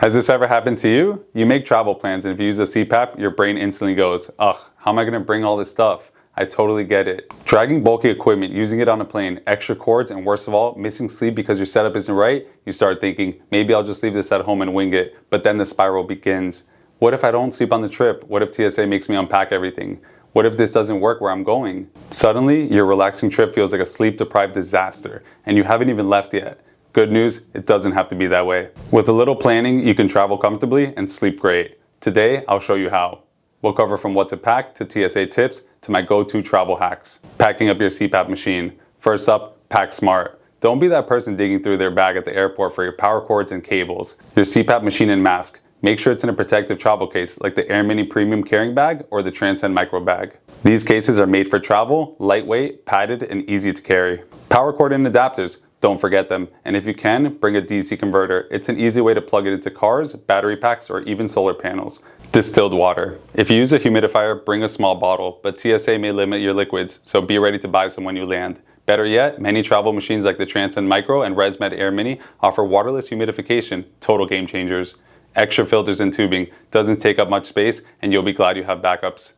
Has this ever happened to you? You make travel plans and if you use a CPAP, your brain instantly goes, ugh, how am I going to bring all this stuff? I totally get it. Dragging bulky equipment, using it on a plane, extra cords, and worst of all, missing sleep because your setup isn't right, you start thinking, maybe I'll just leave this at home and wing it, but then the spiral begins. What if I don't sleep on the trip? What if TSA makes me unpack everything? What if this doesn't work where I'm going? Suddenly, your relaxing trip feels like a sleep-deprived disaster, and you haven't even left yet. Good news, it doesn't have to be that way. With a little planning, you can travel comfortably and sleep great. Today, I'll show you how. We'll cover from what to pack to TSA tips to my go-to travel hacks. Packing up your CPAP machine. First up, pack smart. Don't be that person digging through their bag at the airport for your power cords and cables. Your CPAP machine and mask. Make sure it's in a protective travel case like the Air Mini Premium Carrying Bag or the Transcend Micro Bag. These cases are made for travel, lightweight, padded, and easy to carry. Power cord and adapters. Don't forget them, and if you can, bring a DC converter. It's an easy way to plug it into cars, battery packs, or even solar panels. Distilled water. If you use a humidifier, bring a small bottle, but TSA may limit your liquids, so be ready to buy some when you land. Better yet, many travel machines like the Transcend Micro and ResMed Air Mini offer waterless humidification, total game changers. Extra filters and tubing, doesn't take up much space, and you'll be glad you have backups.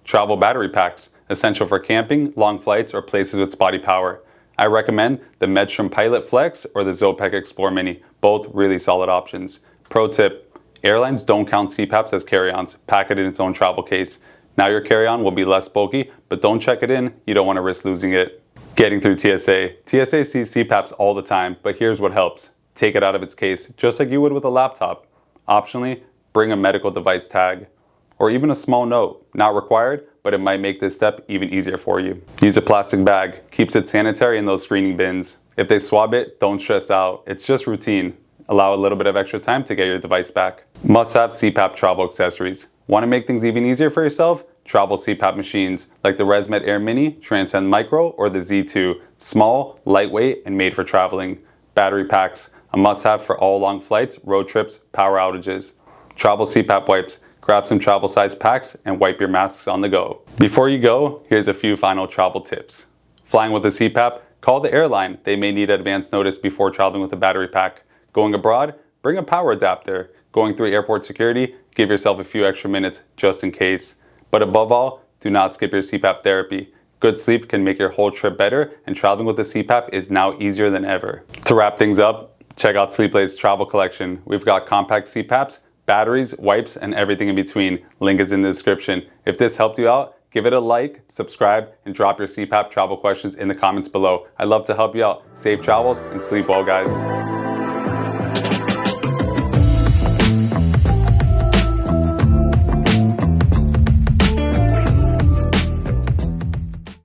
Travel battery packs, essential for camping, long flights, or places with spotty power. I recommend the Medstrom Pilot Flex or the Zopec Explore Mini, both really solid options. Pro tip, airlines don't count CPAPs as carry-ons, pack it in its own travel case. Now your carry-on will be less bulky, but don't check it in, you don't want to risk losing it. Getting through TSA. TSA sees CPAPs all the time, but here's what helps. Take it out of its case, just like you would with a laptop. Optionally, bring a medical device tag. Or even a small note, not required, but it might make this step even easier for you. Use a plastic bag, keeps it sanitary in those screening bins. If they swab it, don't stress out, it's just routine. Allow a little bit of extra time to get your device back. Must have CPAP travel accessories. Want to make things even easier for yourself? Travel CPAP machines like the ResMed Air Mini, Transcend Micro, or the Z2. Small, lightweight, and made for traveling. Battery packs, a must-have for all long flights, road trips, power outages. Travel CPAP wipes. Grab some travel size packs and wipe your masks on the go. Before you go, here's a few final travel tips. Flying with a CPAP, call the airline. They may need advance notice before traveling with a battery pack. Going abroad, bring a power adapter. Going through airport security, give yourself a few extra minutes just in case. But above all, do not skip your CPAP therapy. Good sleep can make your whole trip better, and traveling with a CPAP is now easier than ever. To wrap things up, check out Sleeplay's travel collection. We've got compact CPAPs, batteries, wipes, and everything in between. Link is in the description. If this helped you out, give it a like, subscribe, and drop your CPAP travel questions in the comments below. I'd love to help you out. Safe travels and sleep well, guys.